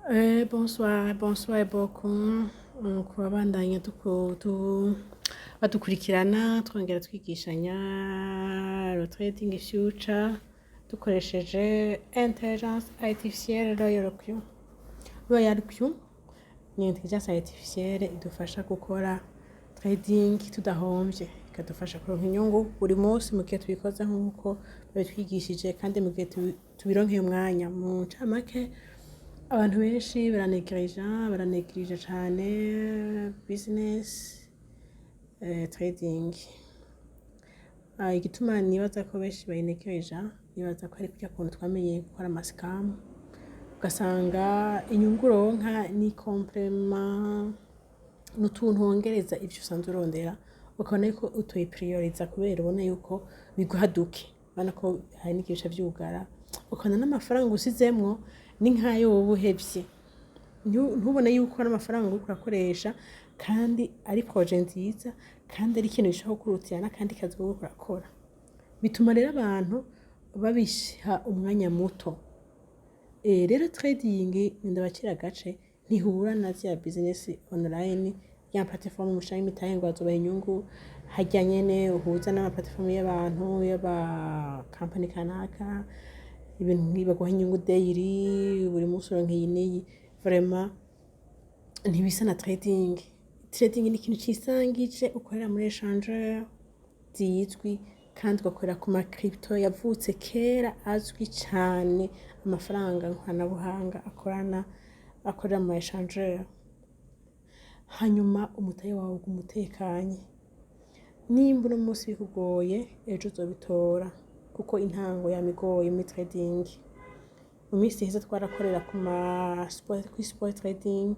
Bonsoir beaucoup ku babandanya badukurikirana twongera twigishanya trading future dukoresheje intelligence artificielle Royal Q ni intelligence artificielle idufasha gukora trading tudahombye, ikadufasha kuronka inyungu buri munsi mu gihe tubikoze nk'uko babitwigishije kandi mu gihe tubironkeye umwanya. Mu ncamake abantu benshi baranegirija cane business trading. Igituma nibaza ko benshi bayinegirija, nibaza ko ari kurya kuntu twamenye gukora amascam, ugasanga inyungu uronka ni complement n'utuntu wongereza ivyo usanzwe urondera, ukabona yuko utoyiprioriza kubera ubona yuko biguha duke, ubona ko hari n'igihe bica vyugara, ukabona n'amafaranga usizemwo ni nkayo woba uhevye, ntubone yuko n'amafaranga uriko urakoresha kandi ari projet nziza kandi ari ikintu gishobora kukurutira n'akandi kazi wowe uriko urakora. Bituma rero abantu babisha umwanya muto. Rero trading ndabakira gace ntihura na zya business online ya platform mushaka imitahe ngo azobaha inyungu, harya nyene uhuza n'ama platform y'abantu y'aba company kanaka, ibintu nkibaguha inyungu daily buri munsi uronka iyi n'iyi, vraiment ntibisa na trading. Trading ni ikintu cisangije ukorera muri échangeur zizwi kandi ugakorera ku ma crypto yavutse kera azwi cane, amafaranga nkoranabuhanga akorera mu échangeur. Hanyuma umutahe wawe umutekanye, nimba uno munsi bikugoye ejo uzobitora kuko intango yamigoye muri trading. Mu minsi iheze twarakorera kuri sport trading,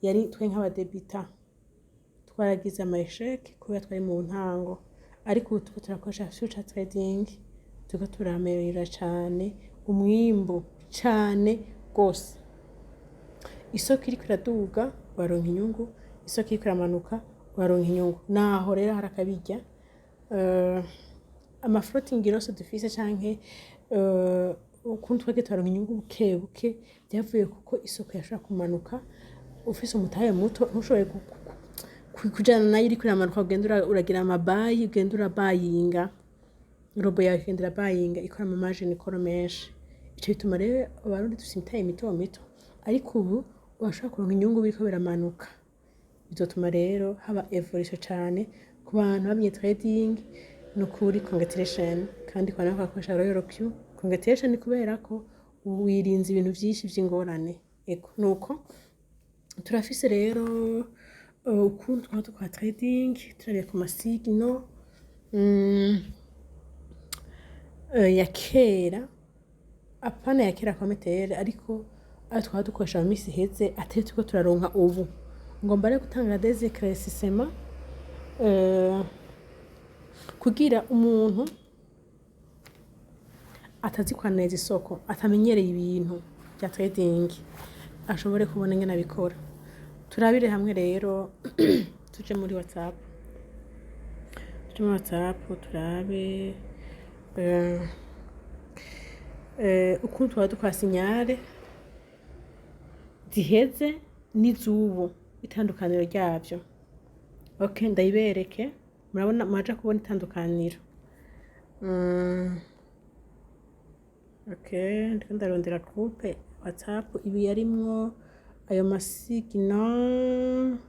yari twe nk'abadebuta twaragize ama échec kubera twari mu ntango, ariko ubu turiko turakoresha future trading, turiko turamerera cane umwimbu cane gose. Isoko iriko iraduga baronka inyungu, isoko iriko iramanuka baronka inyungu, naho rero harakabirya. Ama floating loss dufise canke ukuntu twege twaronka inyungu bukebuke vyavuye kuko isoko yashobora kumanuka, ufise umutahe muto ntushoboye kujana nayo iriko iramanuka, ugenda uragira amabayi, ugenda urabayinga, robo yawe ikagenda irabayinga ikora ama margin ikora menshi. Ico bituma rero abarundi dufise imitahe mito, ariko ubu urashobora kuronka inyungu biriko biramanuka. Bizotuma rero haba evolution cane ku bantu bamenye trading. Nukuri congratulation kandi kwa nako akoresha Royal Q, congratulation kubera ko wirinze ibintu vyinshi vy'ingorane. Ego nuko turafise rero ukuntu twakora trading, turabiye ku masigno ya kera, apana ya kera kwa metere, ariko twaba dukoresha mu minsi iheze atari turiko turaronka ubu. Ngomba rero gutanga des éclaircissements kugira umuntu atazi kwaneza isoko, atamenyereye ibintu bya trading ashobore kubona ingene abikora. Turabire hamwe rero tuje muri WhatsApp, turabe ukuntu twaba dukora signale ziheze n'izubu, itandukaniro ryavyo. Okay, ndayibereke murabona, mwaja kubona itandukaniro. Okay, ndiko ndarondera groupe WhatsApp ibi yarimwo ayo masigno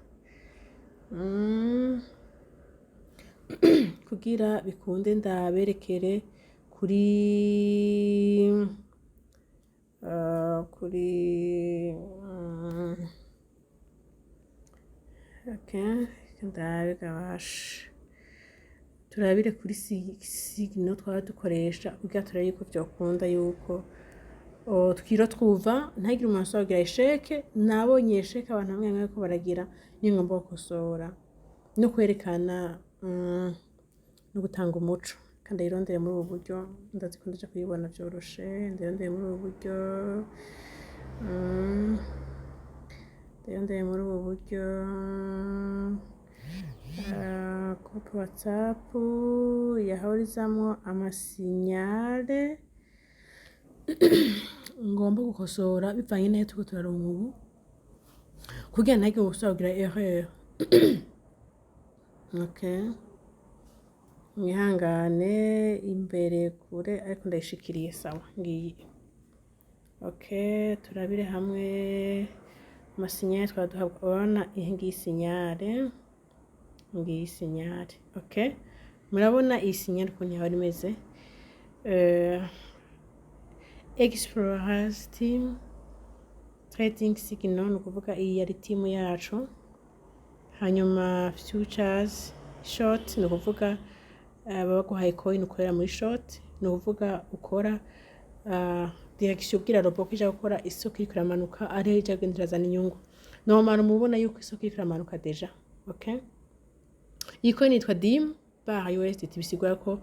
kugira bikunde ndaberekere kuri okay, ndabigabasha turabire kuri signo twaba dukoresha kugira turabe yuko vyokunda yuko twiro twuva ntagire umuntu asogira échec. Nabonye échec abantu bamwe bamwe ko baragira, ni ngomba gukosora no kwerekana no gutanga umuco, kandi irondere muri ubu buryo ndazi ko ndaje kuyibona vyoroshe. Ndayondeye muri ubu buryo, groupe WhatsApp yahorizamwo amasignale ngomba gukosora bivanye n'aho turiko turaronka ubu kugira ntagire gusubira kugira erreur. Okay, mwihangane imbere kure ariko ndayishikiriye sawa ngiye. Okay, turabire hamwe amasinyare twaduhabwa. Urabona iyi ngiyi sinyare, ngiyi sinyare. Okay, murabona iyi sinyare ukuntu yaba imeze. Explorers team trading signal ni ukuvuga iyi yari timu yacu. Hanyuma futures short ni ukuvuga baba baguhaye coin ukorera muri short, ni ukuvuga ukora direction ubwira robo ko ija gukora isoko iriko iramanuka ariho ija kugenda irazana inyungu. Normal mubona yuko isoko iriko iramanuka deja. Okay, iyi coin yitwa DIM par USDT, bisigura ko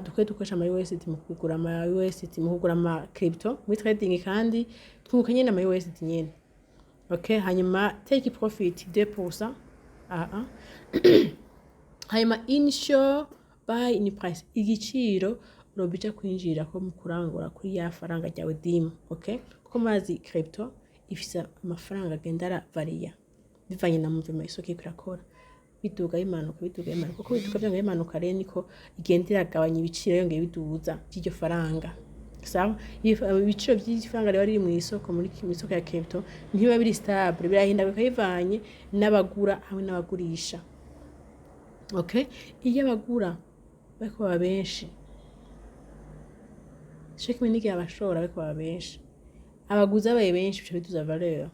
dukwiye dukoresha ama USDT mu kugura ama USDT mu kugura ama crypto muri trading kandi twunguka nyene ama USDT nyene. Okay, hanyuma take profit 2%. Hanyuma initial buy in price, igiciro robija kwinjira ko mu kurangura kuri ya faranga ryawe DIM. Okay, kuko mazi crypto ifisa amafaranga agendara varia bivanye na movement isoko irakora, biduga imanuka kuko biduga byanga imanuka rero niko igendera gabanya ibiciro yongeye biduza by'iryo faranga. Sawa, ibiciro by'ifaranga rero riri mu isoko muri isoko ya crypto ntiba biri stable, birahinduka bivanye n'abagura hamwe n'abagurisha. Okay, iyo abagura bako babenshi shekime nige abashora bako babenshi, abaguza baye benshi bica biduza valeur,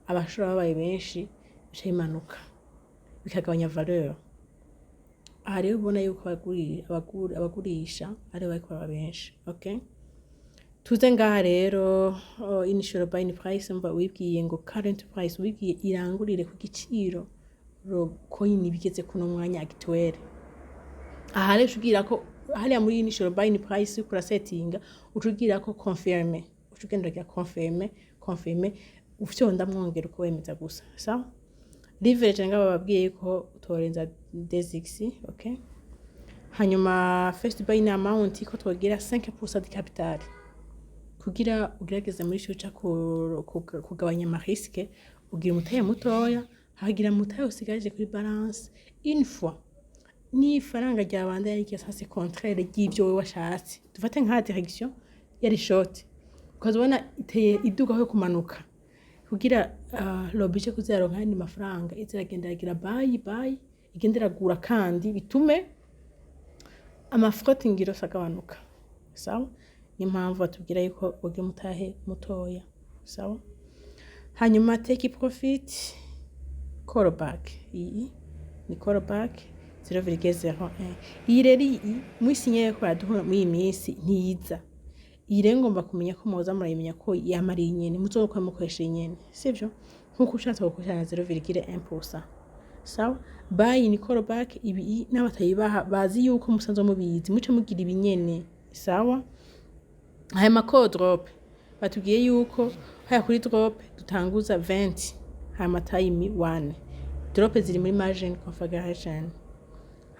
abashora baye benshi bica imanuka bikagabanya valeur. Aha rero ubona yuko abagurisha ari bako babenshi. Okay, tuze ngaha rero initial buying price mva wibwiye ngo current price, wibwiye irangurire ku giciro coin bigeze kuno mwanya actuel. Aha rero ugira ko hariya muri initial buying price ukora setting ucugira ko confirm, ucugenda rya confirm ufyonda mwongera uko wemeza gusa. Sawa, leverage ngaba babwiye ko utorenza D6. Okay, hanyuma first buying amount ko twogira 5% de capital kugira ugerageze muri cyo cya kugabanya ama risque, ugira umutaye mutoya hagira mutaye usigaje kuri balance une fois ni faranga ryabanda yari cyase contraire y'ibyo we washatse. Dufate nka direction yari short ukazobona iteye iduga ho kumanuka kugira lobije kuzaronka ni mafaranga iziragenda yagira buy igendera gura kandi bitume ama floating iro sagabanuka. Sawa, ni mpamvu batubwira yuko uge mutahe mutoya. Sawa, hanyuma take profit call back, iyi ni call back 0.01. Iyi rero muri sinye ko yaduha muri minsi ntiyiza, iyi rero ngomba kumenya ko muza murayimenya ko yamari nyene muzokwa mukoresha nyene, sivyo nkuko ushatse gukoresha 0.1%. Sawa, buy ni call back, ibi n'abatayibaha bazi yuko musanzo mubizi muce mugira ibinyene. Sawa, haya mako drop batubwiye yuko haya kuri drop dutanguza 20, haya time 1 drop ziri muri margin configuration.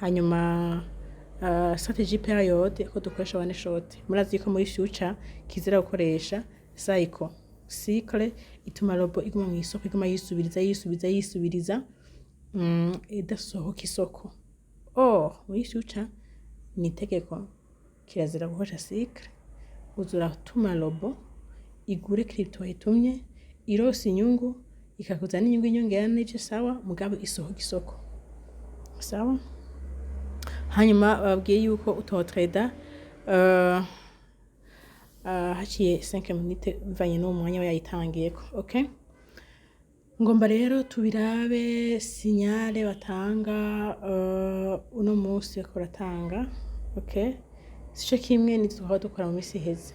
Hanyuma strategy period ko dukoresha one shot, murazi ko muri future kizira gukoresha cycle ituma robo iguma mu isoko iguma yisubiriza idasohoka isoko. Muri future ni tegeko kirazira gukoresha cycle, uzura tuma robo igure crypto itumye irose inyungu ikakuzana inyungu inyongera n'ibyo. Sawa, mugabo isohoka isoko. Sawa, hanyuma babwiye yuko utotrada haciye 5 minutes mvanye no mwanya yayitangiye ko. Okay, ngomba rero tubirabe signale batanga uno munsi ko ratanga. Okay, sico kimwe ni tukaba dukora mu misi heze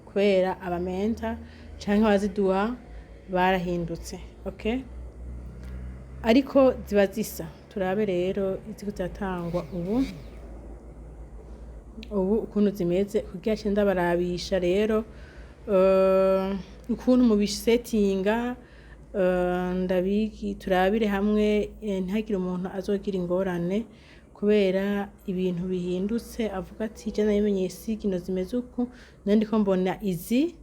kubera abamenta canke abaziduha barahindutse. Okay, ariko ziba zisa. Turabe rero iziko zatangwa ubu ukuntu zimeze kugira cyenda barabisha rero ukuntu mu bisettinga ndabiki turabire hamwe ntihagire umuntu azogira ingorane kubera ibintu bihindutse avuga ati je nayimenye sigino zimeze uku nandi ko mbona izi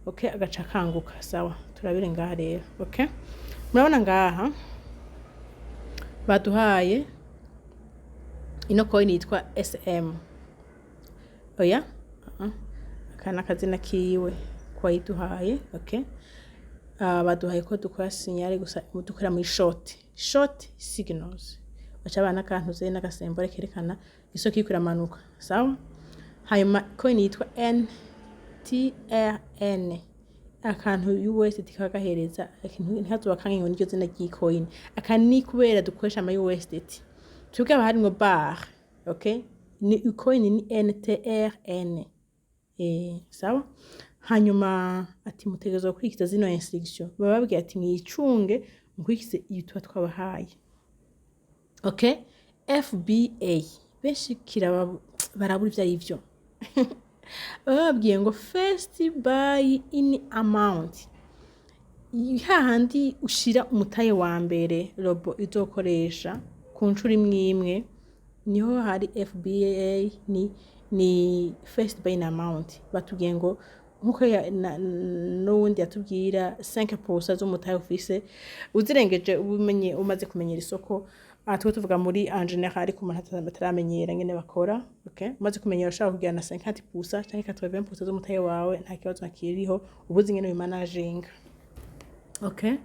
okay, agaca kanguka. Sawa, turabire ngaha rero. Okay, murabona ngaha baduhaye ino coin yitwa SM. Oya, akana kazina kiwe kwa yiduhaye. Okay, baduhaye ko dukora signal gusa dukora muri short signals. Baca bana kantu ze n'agasembore kerekana isoko ikura manuka. Sawa, hanyuma coin yitwa NTRN, akantu USD kagahereza ntihazoba kangiwe n'iryo zina ry'coin. Akani kubera dukoresha ama USD tuga baharimwo bar. Okay, ni coin ni NTRN. Sawa, hanyuma ati mutegerezwa kurikiza zino instruction. Bababwiye ati mwicunge mukurikize ibitwa twabahaye. Okay, FBA benshi barabura ivyo arivyo. Bababwiye ngo first buy in amount. Hahandi ushira umutaye wa mbere robo izokoresha ku ncuro imwe niho hari FBA ni first buy in amount. Batubwiye ngo nkuko n'uwundi yatubwira 5% z'umutaye ufise uzirengeje ubumenye umaze kumenyera isoko. Atwo tuvuga muri en general ku muntu ataramenyera ngene bakora. Okay, umaze kumenyera ushaka kugira na 50% cyangwa 80% z'umutaye wawe nta kibazo nakiriho ubuzi ngene bimanaginga. Okay,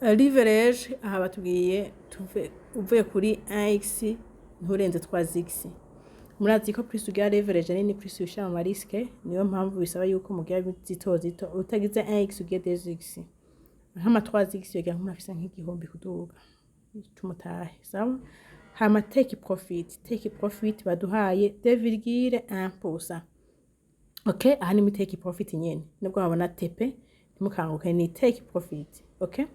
leverage aha batubwiye uvuye kuri 1x nturenze 3x. Murazi ko plus ugira leverage nini plus ushaka ama risque, niyo mpamvu bisaba yuko mugira zito utagize 1x ugiye 2x. Nkama 3x yogira nk'umuntu afise nk'igihombi kuduga tumutahe. Sawa, hama take profit baduhaye 2,1%. Okay, aha ni mu take profit nyene nibwo babona tepe ntimukanguke ni take profit. Okay,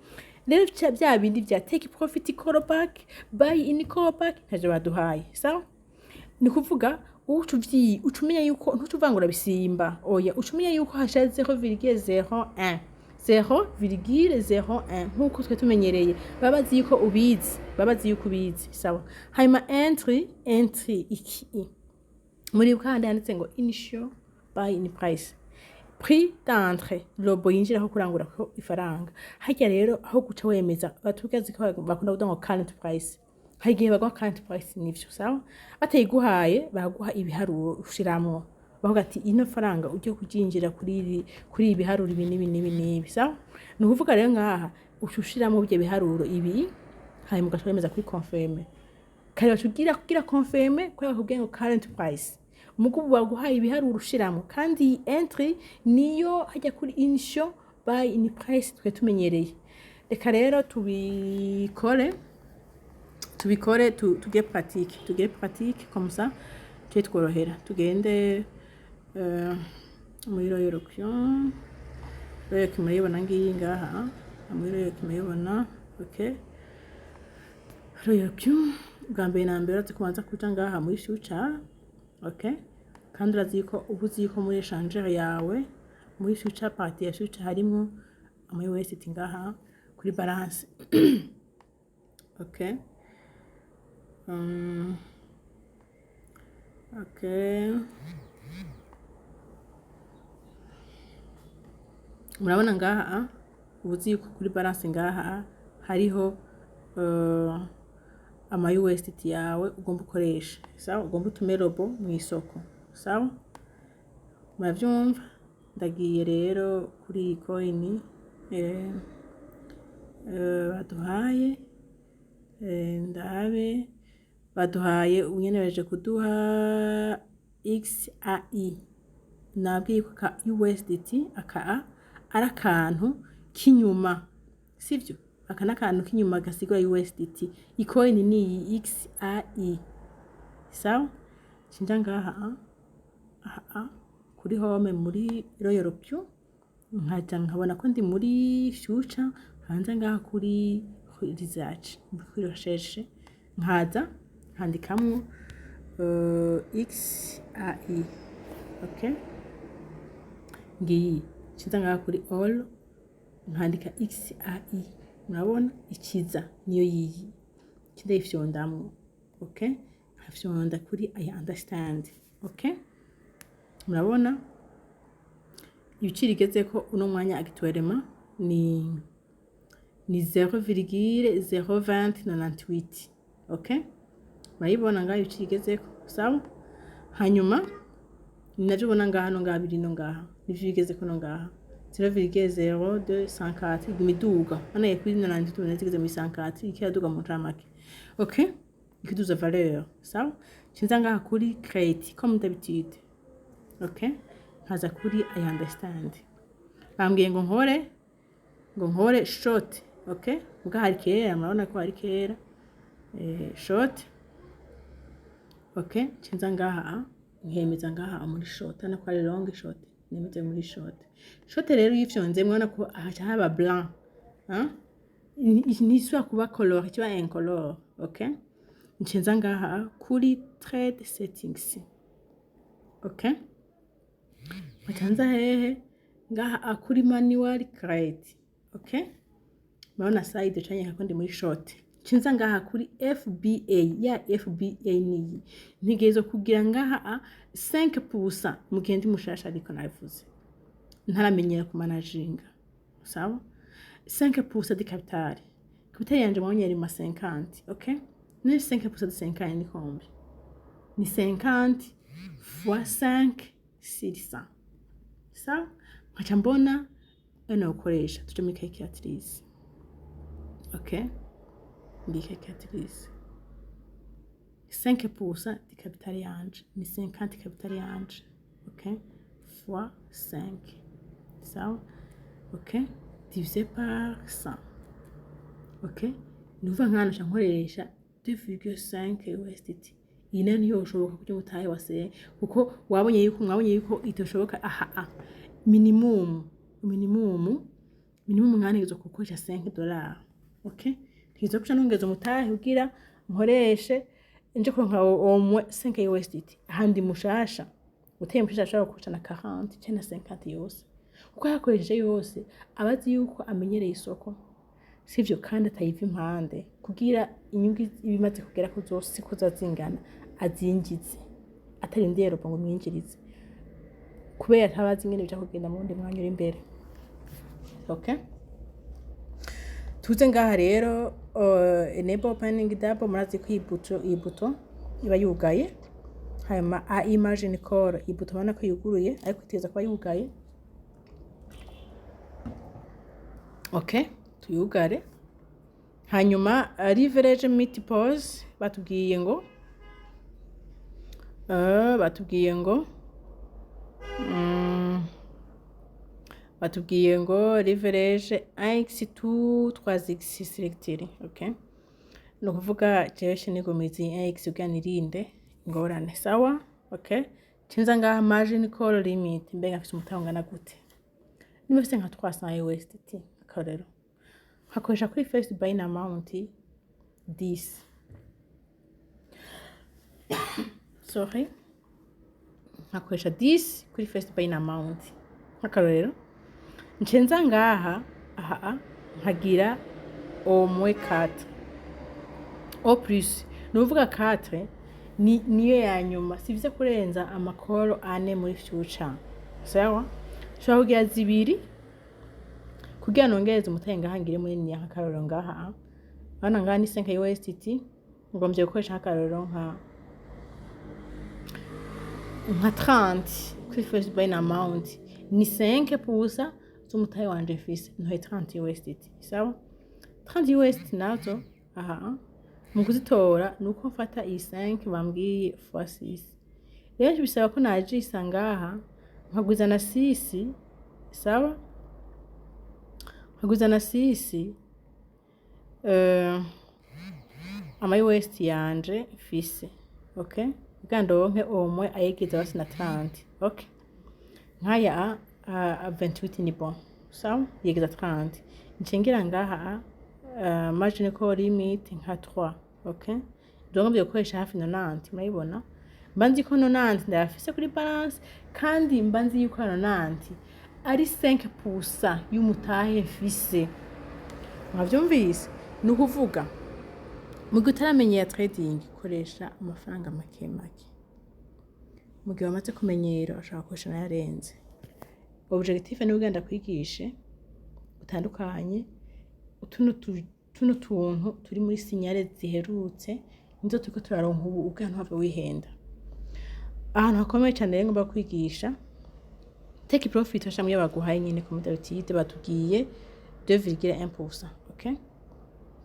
rero bya bindi bya take profit callback buy in callback ntaje baduhaye. Sawa, ni kuvuga ucumenya yuko ntutuvangura bisimba. Oya, ucumenya yuko hasha 0,01 0,01 nkuko twe tumenyereye. Babazi yuko ubizi. Sawa, hanyuma entry iki muri kandi handitse ngo initial buy in price, prix d'entrée, robo yinjira ko kurangura ko ifaranga. Hajya rero aho guca wemeza batugazi ko bakunda kuvuga ngo current price. Hagiye bagwa current price nivyo. Sawa, batayiguhaye baguha ibiharuro ushiramwo bavuga ati ino faranga ujye kujinjira kuri ibiharuro ibi nibi. Sawa, ni ukuvuga rero ngaha ushushiramo bye biharuro ibi hanyuma ugashobora kuri confirm. Kare bacugira confirm ko bakubwiye ngo current price. Umugubu baguhaye ibiharuro ushiramo kandi entry niyo hajya kuri initial buy in price twe tumenyereye. Reka rero tubikore tuge pratique comme ça tworohera. Tugende muri royo option royo kimuribona ngiyi ngaha muri royo kimuribona. Okay, royo option bwa mbere na mbere tukubanza kuja ngaha muri future. Okay, kandi urazi ko ubuzi ko muri changer yawe muri future party ya future harimo ama USD ngaha kuri balance. Okay, okay, murabona ngaha ubuzi ko kuri balance ngaha hariho ama USD yawe ugomba ukoresha. Sawa, ugomba utume robo mu isoko. Sawa, muravyumva. Ndagiye rero kuri coin baduhaye ndabe baduhaye unyenereje kuduha XAI. Nabwiye ko ka USDT aka arakantu kinyuma sivyo, akana kantu kinyuma gasigura USDT. Coin ni XAI. Sawa, cinja ngaha kuri home muri royo option nkaja nkabona ko ndi muri future. Hanze ngaha kuri research kuri recherche nkaza handikamwo XAI. Okay, ngiyi cinza ngaha kuri all nkandika XAI. Murabona ikiza niyo yiyi kidayifyondamwo. Okay, hafyonda kuri I understand. Okay, murabona ibiciro igezeko uno mwanya actuellement ni 0,02098. Okay, murayibona ngaho ibiciro igezeko sawa. Hanyuma ninaje ubona ngaha no ngaha biri no ngaha nivyo bigezeko no ngaha 0,0254 imiduga hano kuri 98 zigeze muri 104 ikiyaduga mu ncamake. Okay, ikiduza valeur sawa. Cinza ngaha kuri crédit comme d'habitude. Okay, nkaza kuri I understand. Bambwiye ngo nkore short. Okay, ubwo hari kera murabona ko hari kera short. Okay, cinza ngaha nkemeza ngaha muri short na ko ari long short nemeze muri short. Short rero yifyonze mwana ko ahaca haba blanc ni soit kuba color kiba incolore. Okay, ncinza ngaha kuri trade settings. Okay, batanza hehe ngaha kuri manual credit. Okay, mabona side canye kako ndi muri short. Cinza ngaha kuri FBA ya FBA ni ntigezo kugira ngaha 5% mugendi mushasha ariko navuze ntaramenyera ku managinga sawa. 5% de capital yanje mwonye ari ma 50. Okay, ni 5% de 50 ni kombi ni 50 fois 5 600 sawa. Nkaca mbona eno ukoresha tuje muri calculatrice. Okay, ndi calculatrice 5% de capital yanje ni 50 capital yanje. Okay, fois 5 sawa. Okay, divisé par 100. Okay, nuva nkana nkoresha 2,5 USDT. Ina niyo ushoboka kujya mutaye wase kuko mwabonye yuko itoshoboka. Minimum nkana ngizo kukoresha $5. Okay, ngizo kuca nongezo mutahe ugira nkoreshe nje ko nka omwe 5 USDT handi mushasha uteye mushasha ashaka kuca na 40 cyane 50 yose uko yakoresheje yose abazi yuko amenyereye isoko sivyo kandi atayiva impande kugira inyungu ibimaze kugera ko zose ko zazingana azingize atari ndero ngo mwinjirize kubera atabazi ngene bija kugenda mu ndi mwanya uri imbere. Okay, tuze ngaha rero enable opening double murazi ko ibuto iba yugaye. Hanyuma imagine call ibuto bana ko yuguruye ariko iteza kuba yugaye. Okay, tuyugare. Hanyuma leverage multiples batubwiye ngo leverage x2 3x selected. Okay, no kuvuga jewe nigomizi x uganirinde ngorane sawa. Okay, cinza ngaha margin call limit mbe ngafise umutangana gute nimefise nka 300 USDT akarero hakoresha kuri first buying amount 10. Sorry, hakoresha 10 kuri first buying amount akarero ncenza ngaha nkagira omwe 4 au plus nuvuga 4 niyo ya nyuma sivise kurenza amakoro 4 muri future sawa. Shobora kugira zibiri kugira nongereze umutenga hangire muri ni akaroro ngaha bana ngaha ni 5 USDT ngomvye gukoresha akaroro nka 30 kuri first buying amount ni 5% z'umutahe wanje fise ntoye 30 USDT sawa. 30 USDT nazo mu kuzitora nuko mfata iyi 5 bambwiye fois 6 rero bisaba ko naje isangaha nkagwiza na 6 sawa. Nkagwiza na 6 ama USDT yanje fise. Okay, gandonke omwe ayegeza basi na 30. Okay, nkaya 28 ni bon sawa yegeza 30 ncengera ngaha margin call limit nka 3. Okay, donc byo koresha hafi 90 murayibona mbanzi ko 90 ndafise kuri balance kandi mbanzi yuko 90 ari 5% y'umutahe fise. Mwavyumvise nukuvuga mu gutaramenye trading koresha amafaranga make mu gihe wamaze kumenyera ashaka koresha nayarenze objectif ni ugenda kwigishe utandukanye tuno tuntu turi muri signale ziherutse nizo turiko turaronka ubu ubwantu hava wihenda ahantu hakomeye cyane rero ngomba kwigisha take profit washamwe baguhaye nyine ku modalité batubwiye 2,1%. Okay,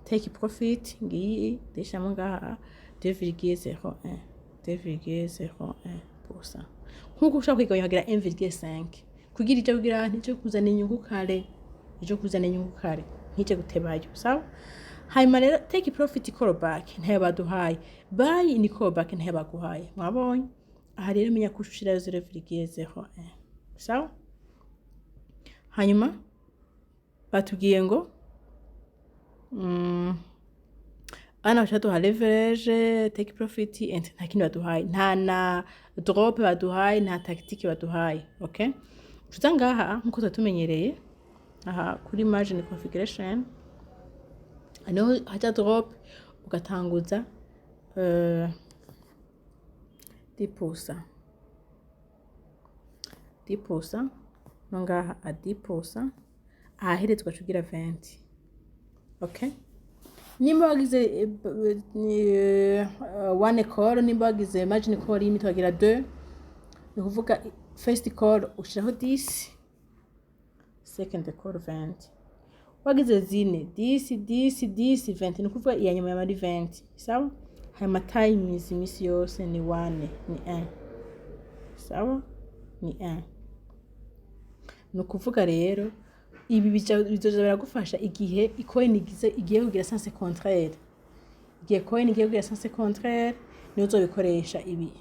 take profit ngiyi deshamwe ngaha 2,01%. Nkuko ushaka kwiga yagira 1,5 kugira icyo kugira nicyo kuzana inyungu kare nk'icyo gutebayo sawa. Hanyuma rero take profit call back ntayo baduhaye, buy ni call back ntayo baguhaye, mwabonye aha rero menya kushira 0,01 sawa. Hanyuma batubwiye ngo ana bashatuha leverage take profit and nta kintu baduhaye, nta na drop baduhaye, nta tactique baduhaye. Okay, tuza ngaha nkuko tumenyereye aha kuri margin configuration ano haja drop ugatanguza 10% no ngaha a 10% aherezwa cugira 20. Okay, nimba wagize one call, nimba wagize margin call y'imiti wagira 2, ni kuvuga first call ushiraho 10, second call 20, wagize zine 10 20 ni kuvuga iya nyuma ya mari 20 sawa. Hanyuma times imisi yose ni 1 ni 1 sawa, ni 1. No kuvuga rero ibi bizoza biragufasha igihe coin igiye kugira sens contraire, igihe coin igiye kugira sens contraire niyo uzobikoresha ibi.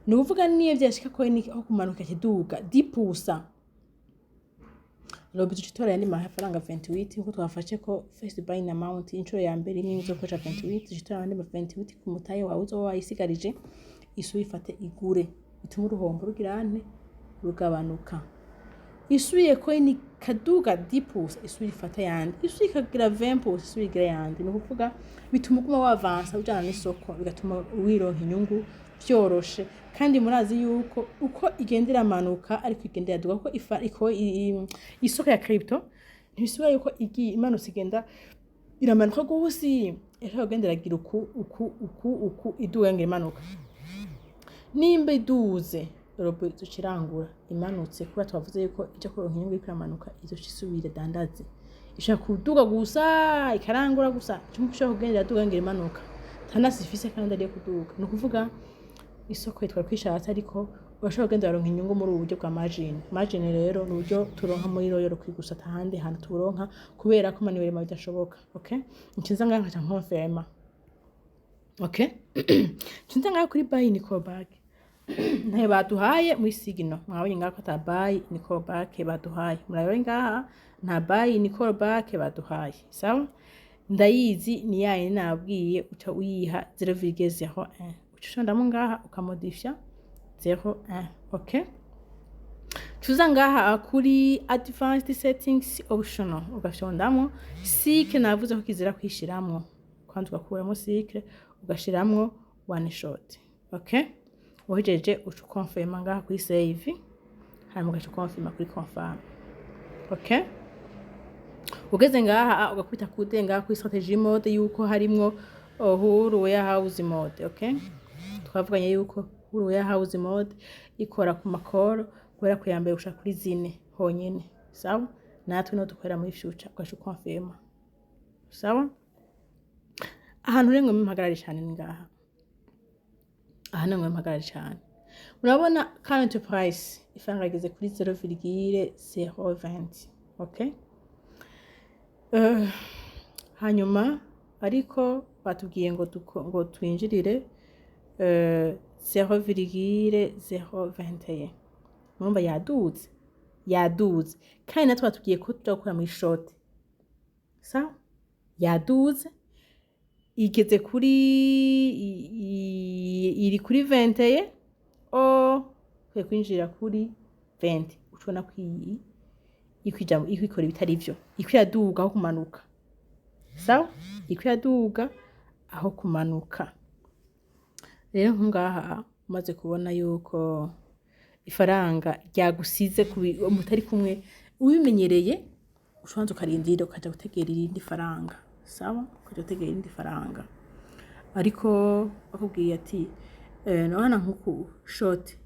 Ni kuvuga niyo byashika coin aho kumanuka kiduga 10%, robo tutora yandi mafaranga 28 nkuko twafashe ko first buying amount inshuro ya mbere imwe izokoresha 28, tutora yandi 28 ku mutaye wawe uzo wayisigarije isu ifate igure, bituma uruhombo rugirane rugabanuka. Isuye coin kaduga 10% isu ifata yandi, isu ikagira 20% isu igira yandi, no kuvuga bituma uguma wavansa ujana n'isoko, bigatuma wironka inyungu byoroshe. Kandi murazi yuko uko igendera amanuka ariko igendera duga ko isoko ya crypto ntibisuba yuko imanutse igenda iramanuka gose, ejo ugendera gira uku iduga ngire imanuka. Nimba iduze robo izocirangura imanutse kuba twavuze yuko icyo kuronka inyungu ikramanuka izocisubira dandaze, ishaka kuduga gusa ikarangura gusa cyumva ushaka kugendera duga ngire imanuka tanasifise kandi ari kuduga. No kuvuga isoko yitwa kwishatse ariko urashobora kugenda baronka inyungu muri ubu buryo bwa margin rero n'uburyo turonka muri royal kwigusa tahande hantu turonka kubera ko manuel ma bidashoboka. Okay, ncinza nganga nka confirma. Okay, ncinza nganga kuri buy ni call back ntayo baduhaye muri signal, mwabonye ngako ata buy ni call back baduhaye, murabona ngaha nta buy ni call back baduhaye sawa. Ndayizi ni yaye nabwiye uca uyiha 0,01 ucishondamo ngaha ukamodifya 0,1. Okay, tuza ngaha kuri advanced settings optional ugashondamo cycle navuze ko kizira kwishiramwo, kandi ugakuramo cycle ugashiramwo one shot. Okay, uhejeje ucu confirm ngaha kuri save, hanyuma ugacu confirm kuri confirm. Okay, ugeze ngaha ugakubita kude ngaha kuri strategy mode yuko harimwo huru warehouse mode. Okay, twavuganye yuko huru warehouse mode ikora ku makoro kubera ko yambaye ushaka kuri zine honyene sawa. Natwe no dukorera muri future ugacu confirm sawa. Ahantu rengo mpagarari cyane ngaha, aha ngo mpagarari cyane. Murabona current price ifaranga igeze kuri 0,020. Okay, hanyuma ariko batubwiye ngo twinjirire 0,021. Murumva yaduze kandi natwe batubwiye ko tuja gukora muri short sawa. Yaduze igeze kuri iri kuri 20 kwe kwinjira kuri 20 ucona kwi ikikora bitari byo, ikwiyaduga aho kumanuka sawa, ikwiyaduga aho kumanuka. Rero ngaha umaze kubona yuko ifaranga ryagusize mutari kumwe ubimenyereye ushanze ukarindira ukaja gutegera irindi faranga sawa ukaja gutegera irindi faranga ariko bakubwiye ati nabana nkuko short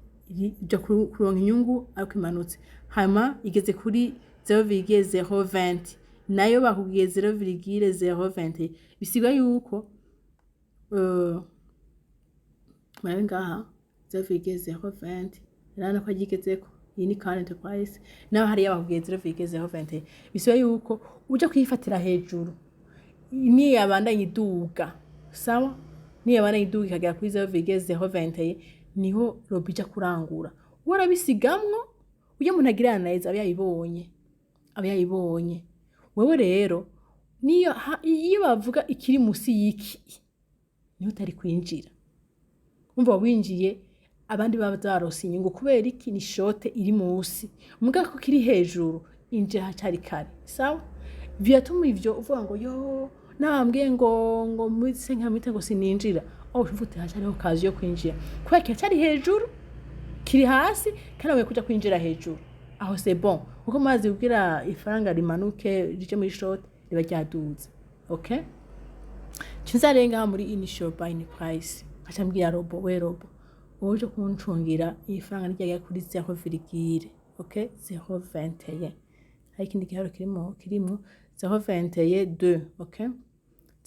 ija kuronka inyungu ariko imanutse hama igeze kuri 0,020 nayo bakubwiye 0,020 bisigwa yuko mara ngaha 0,020 rana ko agigezeko iyi ni current price naho hari yabakubwiye 0,020 bisigwa yuko uja kwifatira hejuru ni yabandanye iduga sawa ni yabandanye iduga ikagera kuri 0,020 niho robija kurangura warabisigamwo uje umuntu agirana neza abayibonye wewe rero niyo iyo bavuga ikiri musi y'iki niho utari kwinjira umva winjiye abandi bazarosa inyungu kubera iki ni shote iri musi muga ko kiri hejuru inje hacari kare sawa vyatuma ivyo uvuga ngo yo nambwiye ngo muri 5 mita ngo sininjira aho ufite hacariho kazi yo kwinjira kubera cyari hejuru kiri hasi kana we kuja kwinjira hejuru aho c'est bon uko mazi kugira ifaranga rimanuke rije muri short riba ryaduze okay cinzarenga muri initial buying price acambwira robo uje kuncungira ifaranga ryagiye kuri 0,0 okay 0,21 hari kindi giharo kirimo 0,22 okay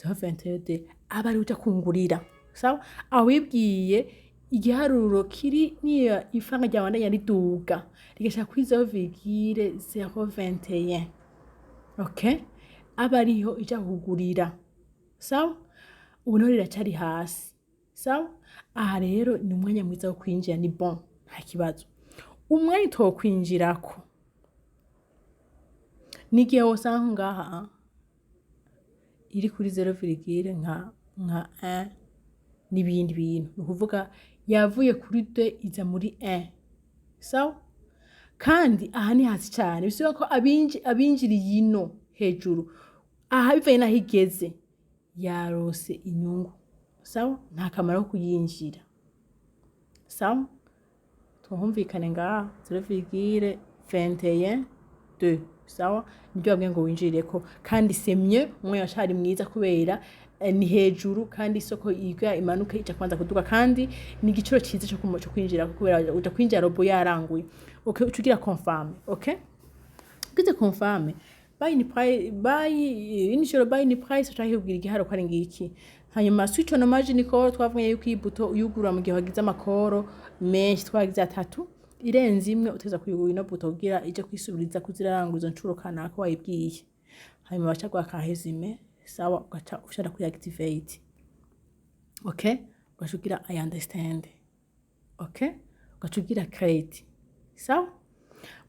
0,22 abari uja kungurira sawa awibwiye igiharuro kiri niyo ifaranga ryabandanya riduga rigasha kuri 0,021 okay abariho ija kugurira sawa ubu riracari hasi sawa aha rero ni umwanya mwiza wo kwinjira ni bon nta kibazo umwanya to kwinjirako nigiye wosanga ngaha iri kuri 0,0 nka 1 n'ibindi bintu nukuvuga yavuye kuri 2 iza muri 1 sawa kandi aha ni hasi cyane bisiba ko abinjiriye ino hejuru aha bivaye naho igeze yarose inyungu sawa nta kamaro kuyinjira sawa tuhumvikane ngaha 0,21 2 sawa nibyo babwiye ngo winjireko kandi semye umwe yashari mwiza kubera ni hejuru kandi isoko yiga imanuka ica kwanza kuduka kandi ni igiciro cyiza cyo kwinjira kubera uja kwinjira robo yaranguye okay ucugira confirm okay ugize confirm initial buying price utahibwira igiharo ko ari ngiki hanyuma switch on margin call twavuye yuko ibuto uyugura mu gihe wagize amakoro menshi twagize 3 irenze imwe uteza kuyugura ino buto kugira ije kwisubiriza kuziraranguza ncuro kanaka wayibwiye hanyuma baca kwa kahezime sawa ugaca ushaka kuactivate okay ugashugira I understand okay ugacugira create sawa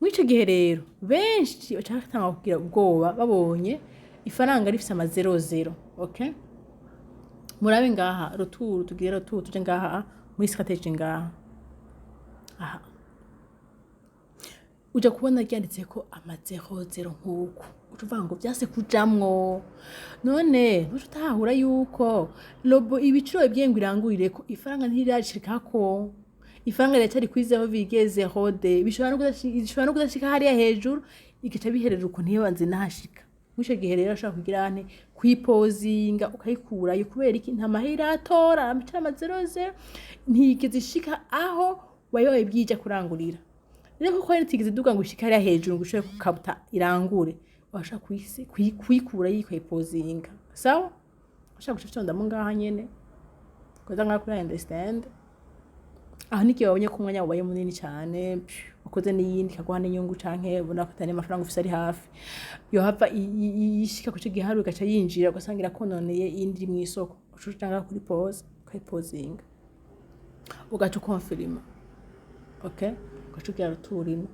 mwico gihe rero benshi bacatanga kugira ubwoba babonye ifaranga rifise ama 00 okay murabe ngaha retour tugira retour tuje ngaha muri strategy ngaha aha uja kubona ryanditse ko ama 00 nkuko utuvuga ngo byase kujamwo none ntutahura yuko lobo ibiciro byengo irangurire ko ifaranga ntirashika ko ifaranga ryacari kwizeho bigeze hode bishobora no kudashika hariya hejuru igica biherera uko ntibanze nahashika mwisho gihe rero ashaka kugira ane kwipozinga ukayikura yo kubera iki nta mahera atora amicira ama 00 ntigeze ishika aho wayoye byija kurangurira rero ko ntigeze duga ngo ishika hariya hejuru ngo ushobore kukabuta irangure washaka kuyikura yikwipozinga sawa ashaka gushonda mu ngaha nyene koza ngakuri understand aho niki wabonye ko umwanya wabaye munini cyane ukoze n'iyindi kagwana inyungu canke ubona ko tane amafaranga ufise ari hafi yo hava yishika kuco giharu gaca yinjira ugasangira kononeye indi mu isoko ucucanga kuri pause kwipozinga ugaca confirma okay ugacugira ruturino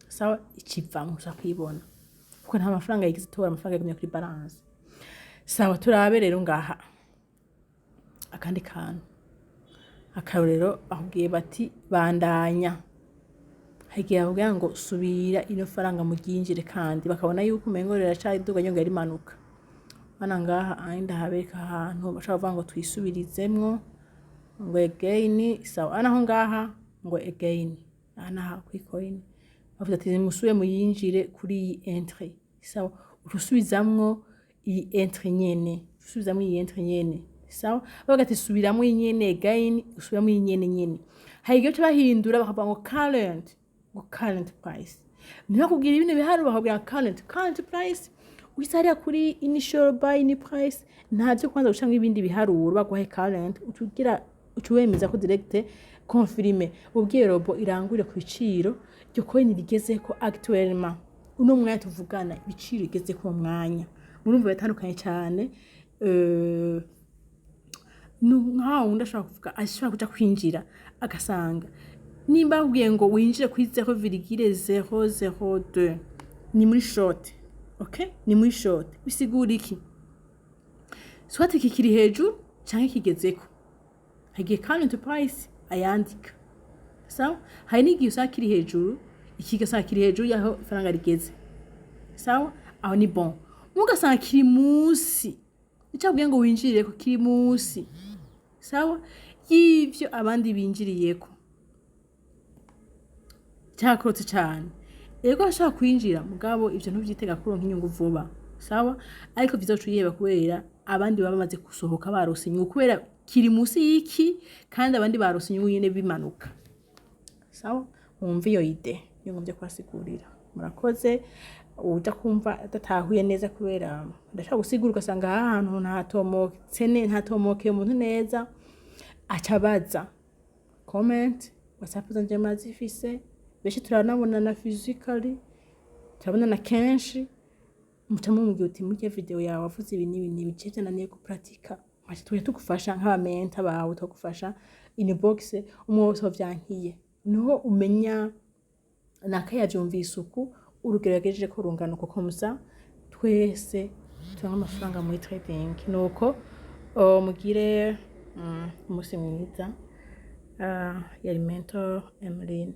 sawa ikivamwe uza kwibona kuko nta mafaranga yigize tora amafaranga yagumye kuri balance sawa turabe rero ngaha akandi kantu akarorero ahubwiye bati bandanya hagiye avuga ngo subira ino faranga mu ginjire kandi bakabona yuko umengo riracaye duga nyonga yari manuka bana ngaha ainda habeka ahantu bashaka kuvuga ngo twisubirizemwo ngo again sawa anaho ngaha ngo again aha kuri coin bavuze ati musubire muyinjire kuri iyi entry sawa urusubizamwo iyi entry nyene usubizamwo iyi entry nyene sawa bavuga ati subiramo nyene again usubiramo nyene hayigiye bahindura bakavuga ngo current price niba kugira ibintu biharu bakabwira current price wisariya kuri initial buy price ntavyo kwanza gushanga ibindi biharuro baguhaye current ucuwemeza ko direct confirme ubwiye robo irangurire ku biciro ryo coin rigeze ko actuellement uno mwanya tuvugana ibiciro igeze ko mwanya murumva bitandukanye cyane nkaho ndashaka kuvuga ashobora kuja kwinjira agasanga nimba ubwiye ngo winjire kuri 0,002 ni muri short okay ni muri short bisigura iki swati kikiri hejuru canke kigezeko hagiye current price ayandika sawa hari n'igihe usanga kiri hejuru ikigasanga kiri hejuru yaho ifaranga rigeze sawa aho ni bon mugasanga kiri munsi icabwiye ngo winjirire ko kiri munsi sawa y'ivyo abandi binjiriyeko cyakorotse cyane ego ashaka kwinjira mugabo ivyo ntuvyitega kuronka inyungu vuba sawa ariko bizocuyeba kubera abandi baba bamaze gusohoka barose inyungu kubera kiri munsi y'iki kandi abandi barose inyungu nyene bimanuka sawa mwumva iyo ide yo ngomvye kwasigurira murakoze uja kumva adatahuye neza kubera ndashaka gusigura ugasanga ahantu ntatomoke umuntu neza acabaza comment WhatsApp zanje mazifise beshe turanabonana physically turabonana kenshi mutamumubwira uti muri video yawe wavuze ibi nibi bice naniye ku pratika ati tuje tugufasha nk'abamenta bawe tugufasha inbox umwe wose vyankiye niho umenya nakayavyumvise uku urugerageje ko rungana uko komsa twese tanga amafaranga muri trading nuko mugire umunsi mwiza yari mentor Emeline